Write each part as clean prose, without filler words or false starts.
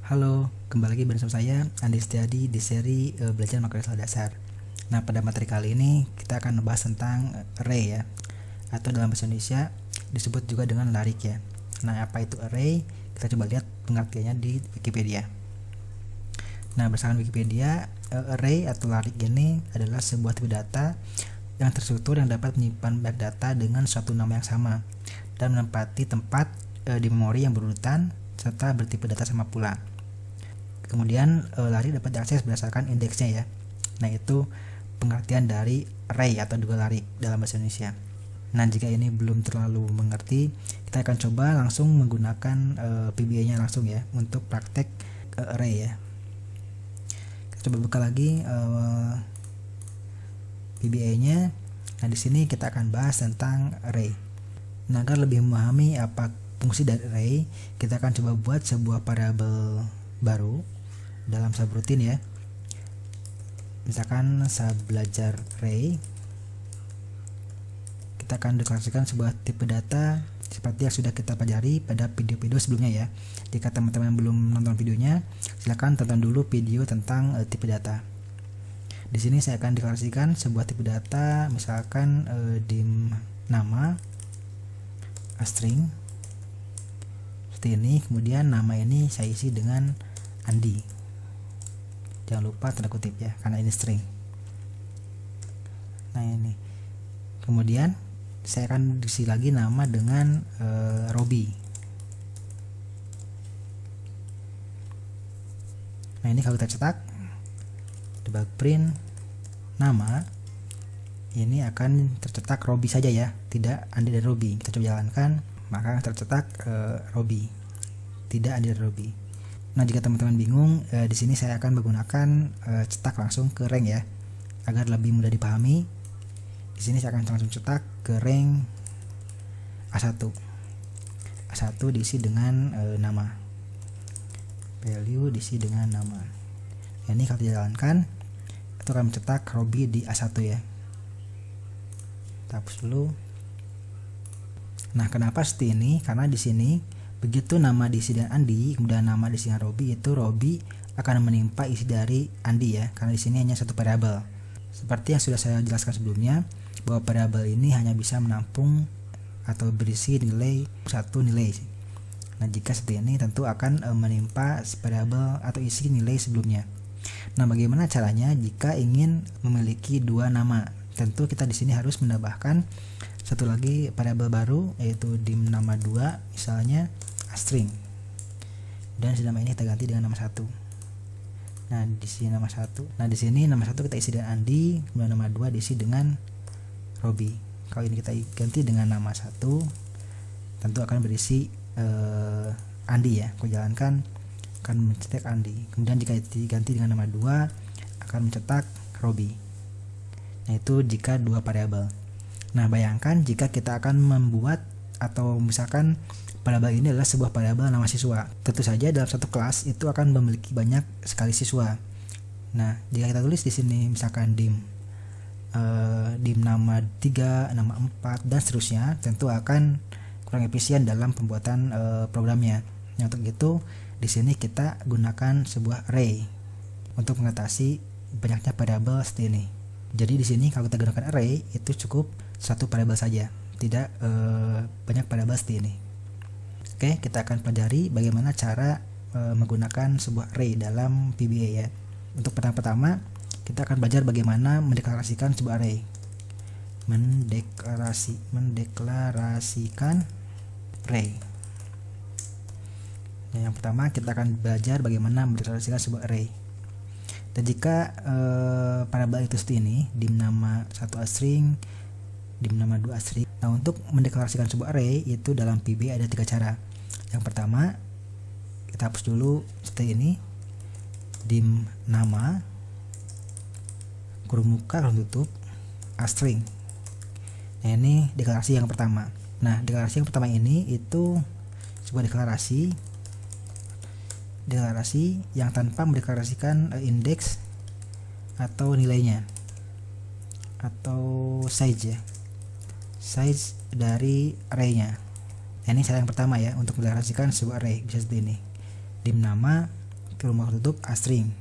Halo, kembali lagi bersama saya Andi Setiadi di seri belajar makroskala dasar. Nah, pada materi kali ini kita akan membahas tentang array ya, atau dalam bahasa Indonesia disebut juga dengan larik ya. Nah, apa itu array? Kita coba lihat pengertiannya di Wikipedia. Nah, berdasarkan Wikipedia, array atau larik ini adalah sebuah tipe data yang terstruktur yang dapat menyimpan banyak data dengan suatu nama yang sama dan menempati tempat di memori yang berurutan serta bertipe data sama pula. Kemudian larik dapat diakses berdasarkan indeksnya ya. Nah, itu pengertian dari array atau juga larik dalam bahasa Indonesia. Nah, jika ini belum terlalu mengerti, kita akan coba langsung menggunakan PBA-nya langsung ya untuk praktek array ya. Kita coba buka lagi PBA-nya. Nah, di sini kita akan bahas tentang array. Nah, agar lebih memahami apa fungsi dari array, kita akan coba buat sebuah variabel baru dalam subroutine ya. Misalkan belajar array, kita akan deklarasikan sebuah tipe data seperti yang sudah kita pelajari pada video-video sebelumnya ya. Jika teman-teman belum nonton videonya, silakan tonton dulu video tentang tipe data. Di sini saya akan deklarasikan sebuah tipe data, misalkan dim nama string seperti ini. Kemudian nama ini saya isi dengan Andi. Jangan lupa tanda kutip ya, karena ini string. Nah, ini. Kemudian saya akan isi lagi nama dengan Robi. Nah, ini kalau kita cetak debug print nama, ini akan tercetak Robi saja ya, tidak Andi dan Robi. Kita coba jalankan, maka tercetak Robi, tidak Andi dan Robi. Nah, jika teman-teman bingung, di sini saya akan menggunakan cetak langsung ke rank ya, agar lebih mudah dipahami. Di sini saya akan langsung cetak ke rank A1. A1 diisi dengan nama. Value diisi dengan nama. Nah, ini kalau dijalankan, itu akan mencetak Robi di A1 ya. Kita hapus dulu. Nah, kenapa seperti ini? Karena di sini begitu nama diisi dengan Andi, kemudian nama diisi dengan Robi, itu Robi akan menimpa isi dari Andi ya, karena di sini hanya satu variabel. Seperti yang sudah saya jelaskan sebelumnya, bahwa variabel ini hanya bisa menampung atau berisi nilai satu nilai. Nah, jika seperti ini tentu akan menimpa variabel atau isi nilai sebelumnya. Nah, bagaimana caranya jika ingin memiliki dua nama? Tentu kita di sini harus menambahkan satu lagi variabel baru, yaitu dim nama 2 misalnya string, dan nama ini kita ganti dengan nama 1. Nah, di sini nama 1. Nah, di sini nama 1 kita isi dengan Andi, kemudian nama 2 diisi dengan Robi. Kalau ini kita ganti dengan nama 1, tentu akan berisi Andi ya. Kalau jalankan akan mencetak Andi. Kemudian jika diganti dengan nama 2 akan mencetak Robi. Nah, itu jika dua variabel. Nah, bayangkan jika kita akan membuat atau misalkan variabel ini adalah sebuah variabel nama siswa. Tentu saja dalam satu kelas itu akan memiliki banyak sekali siswa. Nah, jika kita tulis di sini misalkan dim nama 3, nama 4 dan seterusnya, tentu akan kurang efisien dalam pembuatan programnya. Nah, untuk itu di sini kita gunakan sebuah array untuk mengatasi banyaknya variabel seperti ini. Jadi di sini kalau kita gunakan array itu cukup satu variabel saja, tidak banyak variabel seperti ini. Oke, kita akan pelajari bagaimana cara menggunakan sebuah array dalam VBA ya. Untuk pertama-tama kita akan belajar bagaimana mendeklarasikan sebuah array. Mendeklarasikan array. Nah, yang pertama kita akan belajar bagaimana mendeklarasikan sebuah array. Dan jika variabel itu seperti ini, dim nama 1 string, dim nama 2 string. Nah, untuk mendeklarasikan sebuah array itu dalam VBA ada 3 cara. Yang pertama, kita hapus dulu seperti ini, dim nama kurung muka kurung tutup string. Nah, ini deklarasi yang pertama. Nah, deklarasi yang pertama ini itu sebuah deklarasi yang tanpa mendeklarasikan indeks atau nilainya atau size ya, size dari arraynya. Nah, ini cara yang pertama ya untuk mendeklarasikan sebuah array, bisa seperti ini, dim nama kurung tutup string.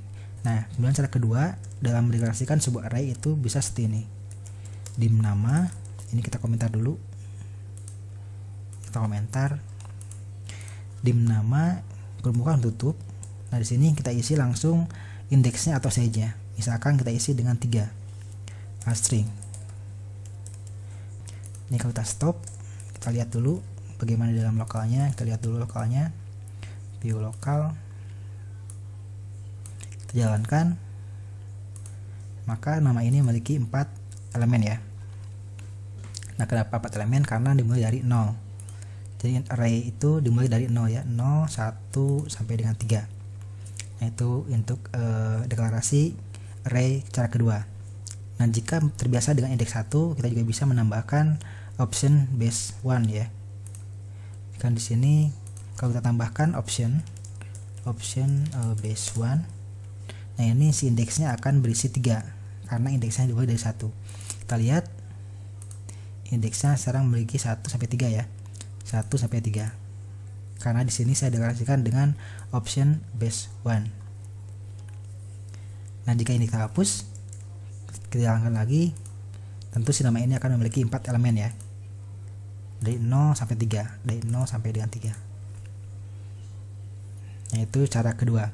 Nah, kemudian cara kedua dalam mendeklarasikan sebuah array itu bisa seperti ini. Dim nama, ini kita komentar dulu. Kita komentar dim nama kurung tutup. Nah, di sini kita isi langsung indeksnya atau size-nya. Misalkan kita isi dengan 3 string. Ini kalau kita stop, kita lihat dulu bagaimana di dalam lokalnya. Kita lihat dulu lokalnya, view lokal, kita jalankan. Maka nama ini memiliki 4 elemen ya. Nah, kenapa 4 elemen? Karena dimulai dari 0. Jadi array itu dimulai dari 0 ya, 0, 1 sampai dengan 3. Nah, itu untuk deklarasi array cara kedua. Nah, jika terbiasa dengan indeks 1, kita juga bisa menambahkan option base 1 ya. Kan di sini kalau kita tambahkan option base 1. Nah, ini si indeksnya akan berisi 3 karena indeksnya dimulai dari 1. Kita lihat indeksnya sekarang memiliki 1 sampai 3 ya. 1 sampai 3. Karena di sini saya deklarasikan dengan option base 1. Nah, jika ini kita hapus, kita jalankan lagi, tentu si nama ini akan memiliki 4 elemen ya. Dari 0 sampai 3, dari 0 sampai dengan 3. Nah, itu cara kedua.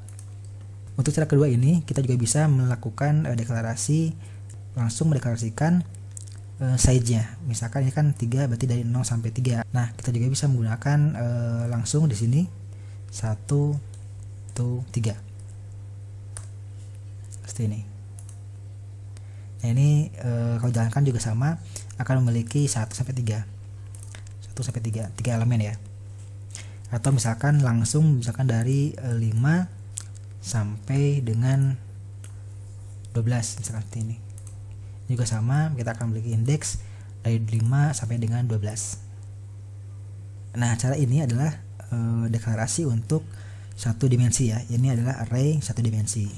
Untuk cara kedua ini kita juga bisa melakukan deklarasi, langsung mendeklarasikan size-nya. Misalkan ini kan 3, berarti dari 0 sampai 3. Nah, kita juga bisa menggunakan langsung di sini 1 to 3. Seperti ini. Nah, ini kalau jalankan juga sama, akan memiliki 1 sampai 3. 1 sampai 3, 3 elemen ya. Atau misalkan langsung dari 5 sampai dengan 12, misalkan seperti ini. Juga sama, kita akan memiliki indeks dari 5 sampai dengan 12. Nah, cara ini adalah deklarasi untuk satu dimensi ya. Ini adalah array satu dimensi.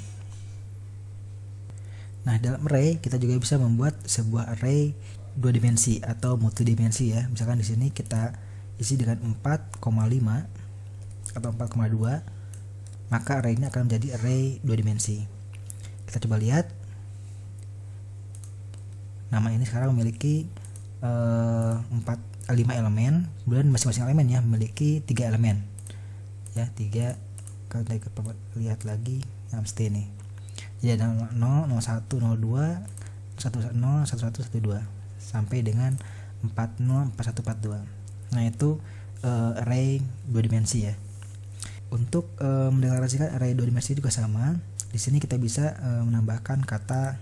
Nah, dalam array kita juga bisa membuat sebuah array 2 dimensi atau multidimensi ya. Misalkan di sini kita isi dengan 4,5 atau 4,2, maka array ini akan menjadi array 2 dimensi. Kita coba lihat. Nama ini sekarang memiliki 5 elemen, kemudian masing-masing elemen ya memiliki 3 elemen. Ya, 3. Kalau kita lihat lagi yang seperti ini. Jadi ada 0, 01, 02, 10, 11, 12 sampai dengan 40, 41, 42. Nah, itu array 2 dimensi ya. Untuk mendeklarasikan array 2 dimensi juga sama. Di sini kita bisa menambahkan kata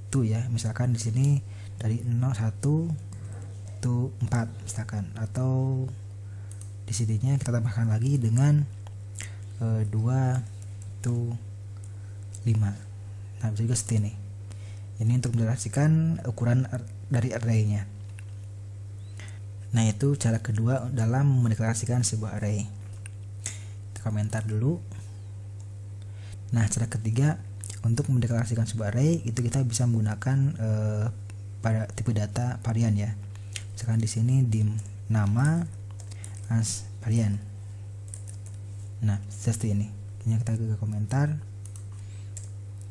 to ya. Misalkan di sini dari 01 to 4 misalkan, atau di sininya kita tambahkan lagi dengan 2 to 5. Nah, bisa juga seperti ini. Ini untuk mendeklarasikan ukuran dari array-nya. Nah, itu cara kedua dalam mendeklarasikan sebuah array. Komentar dulu. Nah, cara ketiga untuk mendeklarasikan sebuah array itu kita bisa menggunakan pada tipe data varian ya. Misalkan di sini dim nama as varian. Nah, seperti ini. Ini kita ke komentar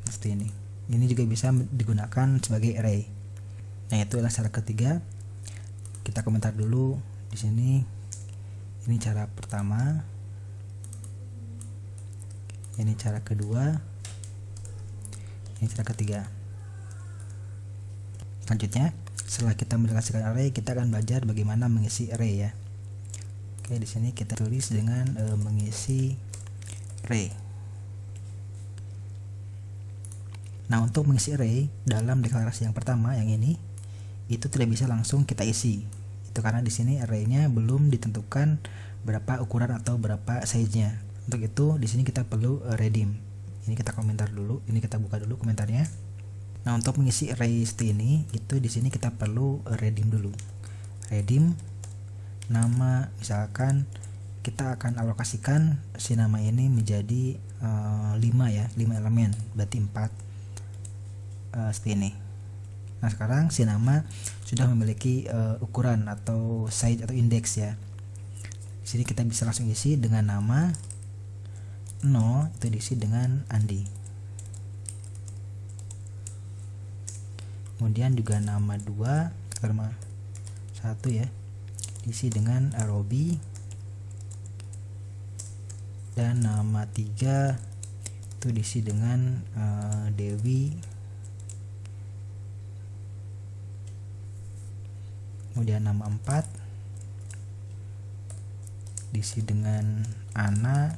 seperti ini. Ini juga bisa digunakan sebagai array. Nah, itu adalah cara ketiga. Kita komentar dulu di sini. Ini cara pertama. Ini cara kedua, ini cara ketiga. Selanjutnya, setelah kita mendeklarasikan array, kita akan belajar bagaimana mengisi array ya. Oke, di sini kita tulis dengan mengisi array. Nah, untuk mengisi array dalam deklarasi yang pertama yang ini, itu tidak bisa langsung kita isi. Itu karena di sini array-nya belum ditentukan berapa ukuran atau berapa size-nya. Untuk itu di sini kita perlu redeem. Ini kita komentar dulu, ini kita buka dulu komentarnya. Nah, untuk mengisi array seperti ini, itu di sini kita perlu redeem dulu. Redeem nama, misalkan kita akan alokasikan si nama ini menjadi 5 ya, 5 elemen, berarti 4 seperti ini. Nah, sekarang si nama sudah memiliki ukuran atau size atau indeks ya. Di sini kita bisa langsung isi dengan nama 0 itu diisi dengan Andi. Kemudian juga nama 2 nama 1 ya diisi dengan Robi, dan nama 3 itu diisi dengan Dewi. Kemudian nama 4 diisi dengan Ana,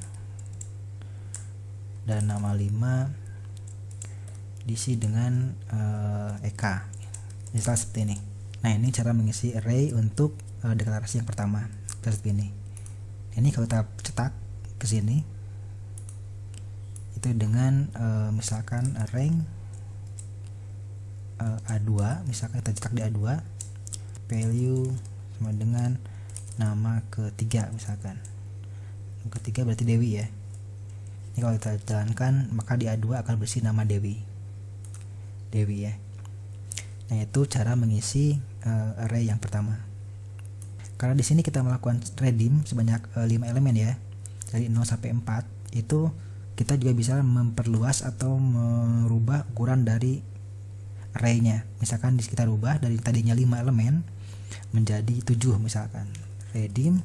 dan nama 5 diisi dengan Eka. Misal seperti ini. Nah, ini cara mengisi array untuk deklarasi yang pertama seperti ini. Ini kalau kita cetak ke sini itu dengan misalkan rank A2, misalkan kita cetak di A2, value sama dengan nama ketiga, misalkan nama ketiga berarti Dewi ya. Ini kalau kita jalankan maka di A2 akan berisi nama Dewi ya. Nah, itu cara mengisi array yang pertama. Karena di sini kita melakukan redeem sebanyak 5 elemen ya, dari 0 sampai 4, itu kita juga bisa memperluas atau merubah ukuran dari arraynya. Misalkan kita rubah dari tadinya 5 elemen menjadi 7, misalkan redeem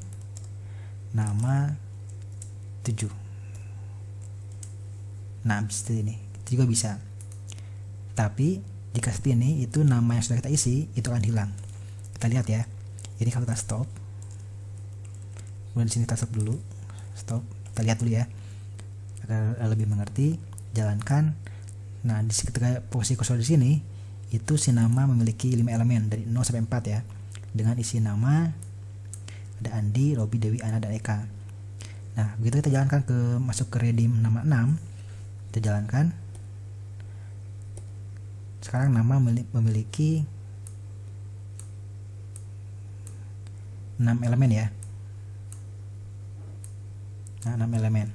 nama 7. Nah, seperti ini itu juga bisa. Tapi jika seperti ini, itu nama yang sudah kita isi itu akan hilang. Kita lihat ya. Ini kalau kita stop, kemudian di sini kita stop dulu, kita lihat dulu ya agar lebih mengerti. Jalankan. Nah, di ketika posisi kursor di sini, itu si nama memiliki 5 elemen dari 0 sampai 4 ya, dengan isi nama ada Andi, Robi, Dewi, Ana, dan Eka. Nah, begitu kita jalankan masuk ke redeem nama 6, kita jalankan. Sekarang nama memiliki 6 elemen ya. Nah, 6 elemen.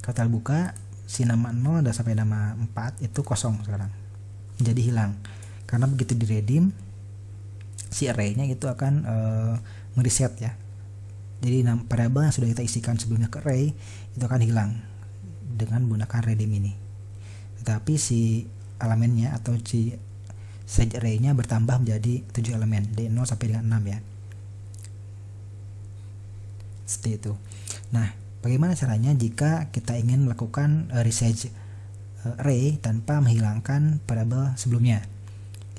Kalau kita buka, si nama 0 dan sampai nama 4 itu kosong sekarang, jadi hilang. Karena begitu di redeem, si array-nya itu akan mereset ya. Jadi variabel yang sudah kita isikan sebelumnya ke array itu akan hilang dengan menggunakan redeem ini. Tetapi si elemennya atau si size array-nya bertambah menjadi 7 elemen dari 0 sampai dengan 6 ya. Seperti itu. Nah, bagaimana caranya jika kita ingin melakukan resize array tanpa menghilangkan variabel sebelumnya?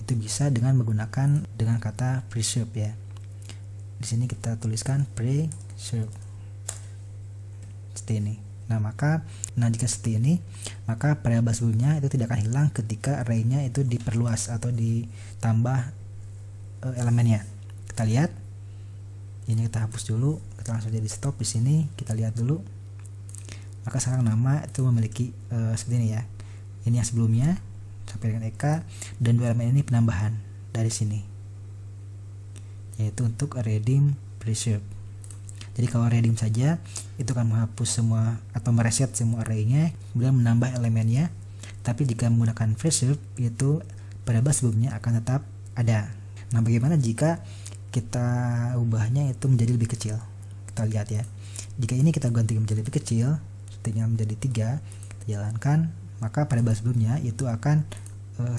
Itu bisa dengan menggunakan dengan kata preserve ya. Di sini kita tuliskan preserve seperti ini. Nah, jika seperti ini, maka variabel sebelumnya itu tidak akan hilang ketika array-nya itu diperluas atau ditambah elemennya. Kita lihat. Ini kita hapus dulu, kita langsung jadi stop di sini. Kita lihat dulu. Maka sekarang nama itu memiliki seperti ini ya. Ini yang sebelumnya sampai dengan Eka, dan 2 elemen ini penambahan dari sini, yaitu untuk redeem preserve. Jadi kalau redeem saja itu akan menghapus semua atau mereset semua array-nya, kemudian menambah elemennya. Tapi jika menggunakan preserve, itu variabel sebelumnya akan tetap ada. Nah, bagaimana jika kita ubahnya itu menjadi lebih kecil? Kita lihat ya. Jika ini kita ganti menjadi lebih kecil, sepertinya menjadi 3, kita jalankan, maka variabel sebelumnya itu akan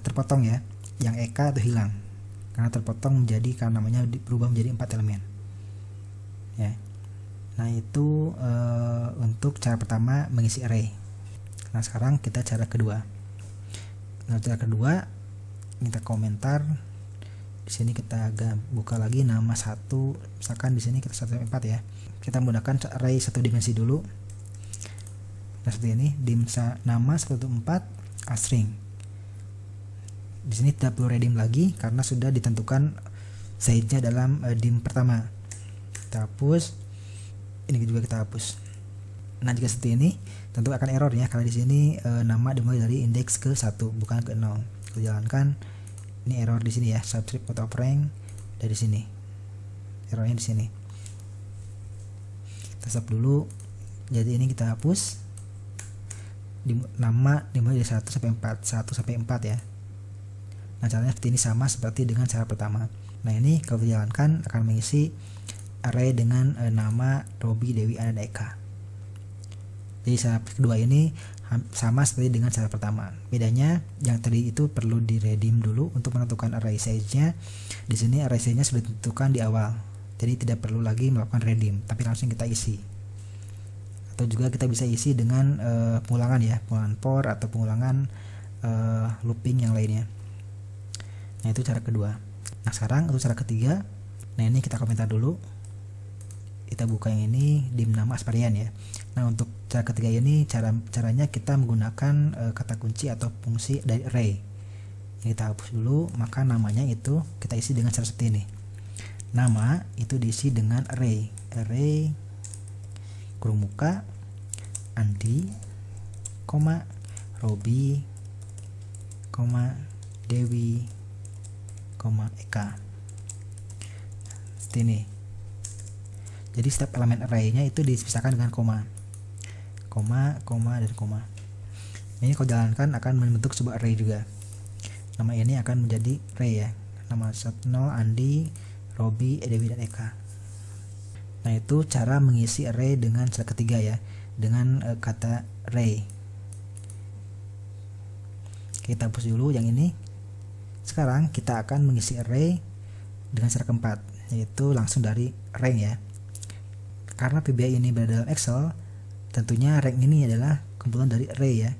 terpotong ya. Yang Eka itu hilang karena terpotong menjadi, karena namanya berubah menjadi 4 elemen ya. Nah, itu untuk cara pertama mengisi array. Nah, sekarang kita cara kedua. Nah, cara kedua kita komentar. Di sini kita buka lagi nama 1, misalkan di sini kita 1 sampai 4 ya. Kita menggunakan array 1 dimensi dulu. Nah, seperti ini, dim nama 114 string. Di sini tidak perlu redeem lagi karena sudah ditentukan size-nya dalam dim pertama. Kita hapus. Ini juga kita hapus. Nah, jika seperti ini tentu akan error ya, karena di sini nama dimulai dari indeks ke 1 bukan ke 0. Kita jalankan. Ini error di sini ya, subscript out of rank dari sini. Errornya di sini. Kita stop dulu. Jadi ini kita hapus. Nama dimulai dari 1 sampai 4, 1 sampai 4 ya. Nah, caranya seperti ini, sama seperti dengan cara pertama. Nah, ini kalau dijalankan akan mengisi array dengan nama Robi, Dewi, Ana, dan Eka. Jadi cara kedua ini sama seperti dengan cara pertama. Bedanya yang tadi itu perlu di redeem dulu untuk menentukan array size-nya. Di sini array size-nya sudah ditentukan di awal. Jadi tidak perlu lagi melakukan redeem, tapi langsung kita isi. Atau juga kita bisa isi dengan pengulangan ya, pengulangan for atau pengulangan looping yang lainnya. Nah, itu cara kedua. Nah, sekarang untuk cara ketiga. Nah, ini kita komentar dulu. Kita buka yang ini, dim nama Asparian ya. Nah, untuk cara ketiga ini caranya kita menggunakan kata kunci atau fungsi dari array. Yang kita hapus dulu, maka namanya itu kita isi dengan cara seperti ini. Nama itu diisi dengan array kurung muka Andi, Robi, Dewi, Eka. Seperti ini. Jadi setiap elemen array-nya itu dipisahkan dengan koma, dan koma. Ini kalau jalankan akan membentuk sebuah array juga. Nama ini akan menjadi array ya. Nama 1, Andi, Robi, Dewi, dan Eka. Nah, itu cara mengisi array dengan cara ketiga ya, dengan kata array. Kita hapus dulu yang ini. Sekarang kita akan mengisi array dengan cara keempat, yaitu langsung dari rank ya. Karena PBI ini berada dalam Excel, tentunya rank ini adalah kumpulan dari array ya.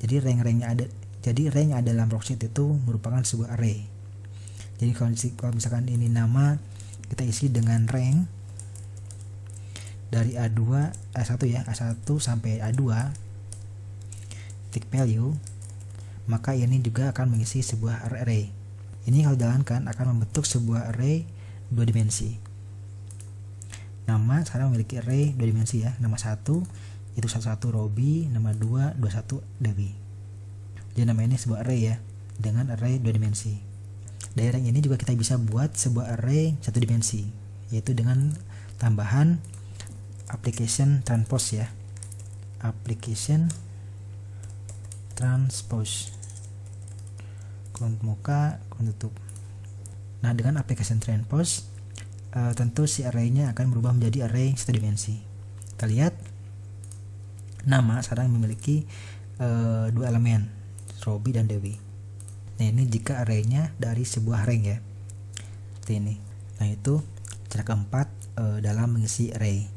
Jadi rank yang ada dalam worksheet itu merupakan sebuah array. Jadi kalau misalkan ini nama, kita isi dengan rank dari A1 ya, A1 sampai A2 tick value, maka ini juga akan mengisi sebuah array. Ini kalau jalankan akan membentuk sebuah array 2 dimensi. Nama sekarang memiliki array 2 dimensi ya. Nama 1 itu 11 Robi, nama 2 21 Dewi. Jadi nama ini sebuah array ya, dengan array 2 dimensi. Dari array ini juga kita bisa buat sebuah array 1 dimensi, yaitu dengan tambahan application transpose ya. Application transpose kurung muka, kurung tutup. Nah, dengan application transpose tentu si array-nya akan berubah menjadi array 1 dimensi. Kita lihat nama sekarang memiliki 2 elemen, Robi dan Dewi. Nah, ini jika array-nya dari sebuah rank ya, seperti ini. Nah, itu cara keempat dalam mengisi array.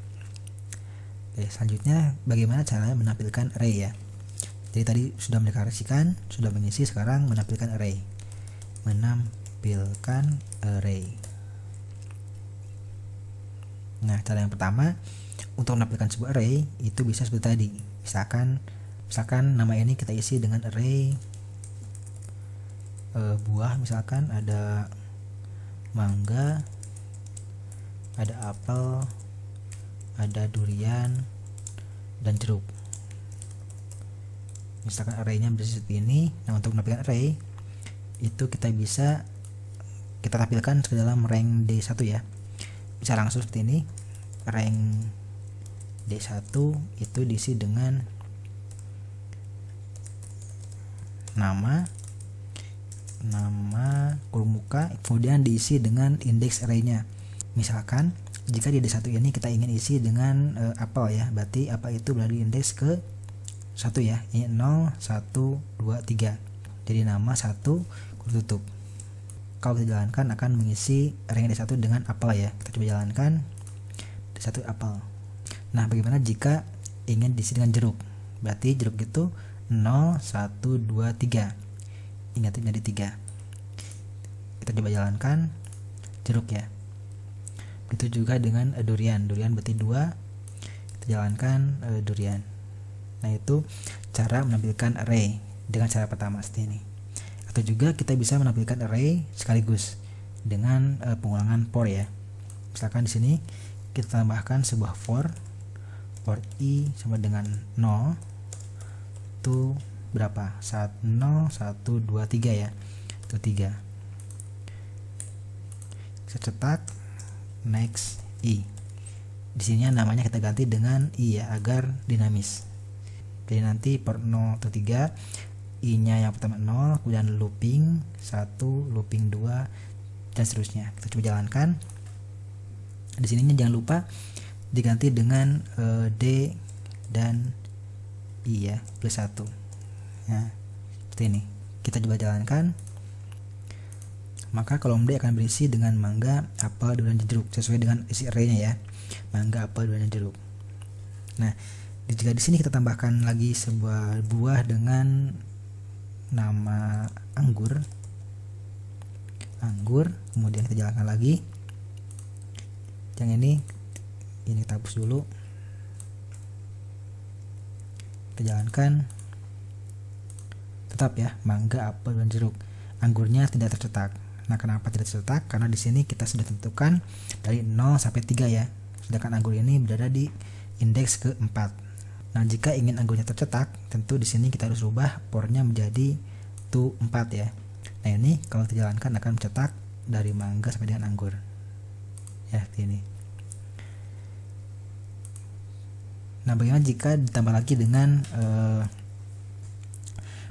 Oke, selanjutnya bagaimana cara menampilkan array ya. Jadi tadi sudah mendeklarasikan, sudah mengisi, sekarang menampilkan array. Menampilkan array. Nah, cara yang pertama untuk menampilkan sebuah array itu bisa seperti tadi. Misalkan nama ini kita isi dengan array buah, misalkan ada mangga, ada apel, ada durian, dan jeruk. Misalkan arraynya berisi seperti ini. Nah, untuk menampilkan array itu kita bisa kita tampilkan ke dalam rank D1 ya. Bisa langsung seperti ini. Rank D1 itu diisi dengan nama kurung muka, kemudian diisi dengan indeks arraynya. Misalkan jika di D1 ini kita ingin isi dengan apel ya, berarti apa itu berarti indeks ke 1 ya. Ini 0, 1, 2, 3. Jadi nama 1 kurung tutup. Kalau kita jalankan akan mengisi rank D1 dengan apel ya. Kita coba jalankan D1 apel. Nah, bagaimana jika ingin diisi dengan jeruk? Berarti jeruk itu 0, 1, 2, 3. Ingat menjadi 3. Kita coba jalankan jeruk ya. Begitu juga dengan durian. Durian berarti 2. Kita jalankan durian. Nah, itu cara menampilkan array dengan cara pertama seperti ini. Atau juga kita bisa menampilkan array sekaligus dengan pengulangan for ya. Misalkan di sini kita tambahkan sebuah for i sama dengan 0 itu berapa? 0, 1, 2, 3 ya. Itu 3. Saya cetak next i. Di sini namanya kita ganti dengan i ya, agar dinamis. Jadi nanti per 0 atau 3 i nya yang pertama 0, kemudian looping 1, looping 2, dan seterusnya. Kita coba jalankan. Di sininya jangan lupa diganti dengan D dan I ya, plus 1 ya, seperti ini. Kita coba jalankan. Maka kolom D akan berisi dengan mangga, apel, durian, jeruk sesuai dengan isi array-nya ya. Mangga, apel, durian, jeruk. Nah, jika di sini kita tambahkan lagi sebuah buah dengan nama anggur, kemudian kita jalankan lagi. Yang ini kita hapus dulu. Kita jalankan. Tetap ya, mangga, apel, dan jeruk. Anggurnya tidak tercetak. Nah, kenapa tidak tercetak? Karena di sini kita sudah tentukan dari 0 sampai 3 ya. Sedangkan anggur ini berada di indeks ke-4. Nah, jika ingin anggurnya tercetak, tentu di sini kita harus rubah pornya menjadi to 4 ya. Nah, ini kalau dijalankan akan mencetak dari mangga sampai dengan anggur. Ya, seperti ini. Nah, bagaimana jika ditambah lagi dengan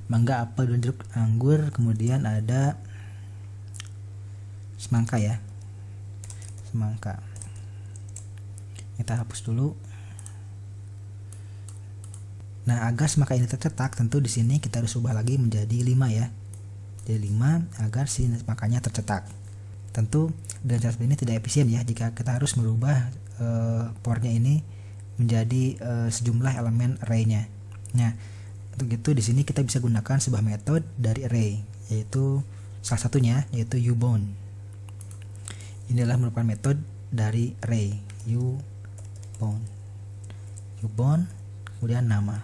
mangga, apel, dan jeruk, anggur, kemudian ada semangka ya, semangka. Kita hapus dulu. Nah, agar semangka ini tercetak, tentu di sini kita harus ubah lagi menjadi 5 ya. Jadi 5 agar si semangkanya tercetak. Tentu dengan cara seperti ini tidak efisien ya jika kita harus merubah pornya ini menjadi sejumlah elemen array-nya. Nah, untuk itu di sini kita bisa gunakan sebuah metode dari array, yaitu salah satunya yaitu ubound. Ini adalah merupakan metode dari array ubound, kemudian nama.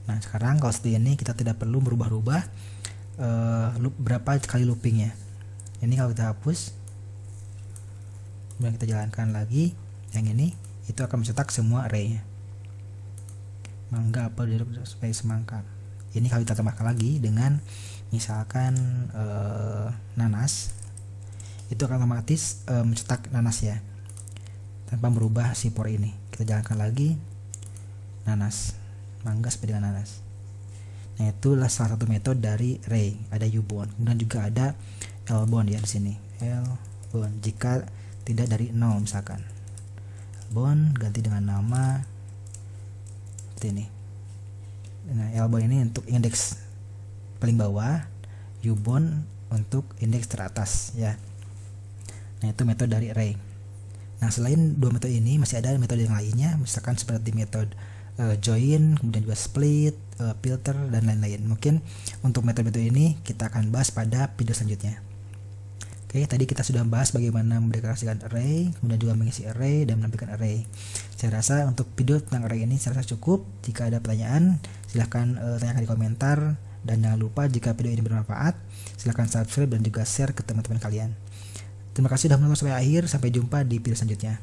Nah, sekarang kalau seperti ini kita tidak perlu merubah-rubah berapa kali loopingnya. Ini kalau kita hapus, kemudian kita jalankan lagi, yang ini itu akan mencetak semua array-nya. Mangga, apel, jeruk, sampai semangka. Ini kalau kita tambahkan lagi dengan misalkan nanas, itu akan otomatis mencetak nanas ya, tanpa merubah si por ini. Kita jalankan lagi, nanas, mangga sampai dengan nanas. Nah, itulah salah satu metode dari array. Ada ubound, kemudian juga ada lbound ya di sini. Lbound jika tidak dari 0 misalkan. Lbound ganti dengan nama seperti ini. Nah, lbound ini untuk indeks paling bawah, ubound untuk indeks teratas ya. Nah, itu metode dari array. Nah, selain dua metode ini masih ada metode yang lainnya, misalkan seperti metode join, kemudian juga split, filter, dan lain-lain. Mungkin untuk metode-metode ini kita akan bahas pada video selanjutnya. Oke, tadi kita sudah bahas bagaimana mendeklarasikan array, kemudian juga mengisi array dan menampilkan array. Saya rasa untuk video tentang array ini saya rasa cukup. Jika ada pertanyaan, silahkan tanyakan di komentar. Dan jangan lupa jika video ini bermanfaat, silahkan subscribe dan juga share ke teman-teman kalian. Terima kasih sudah menonton sampai akhir. Sampai jumpa di video selanjutnya.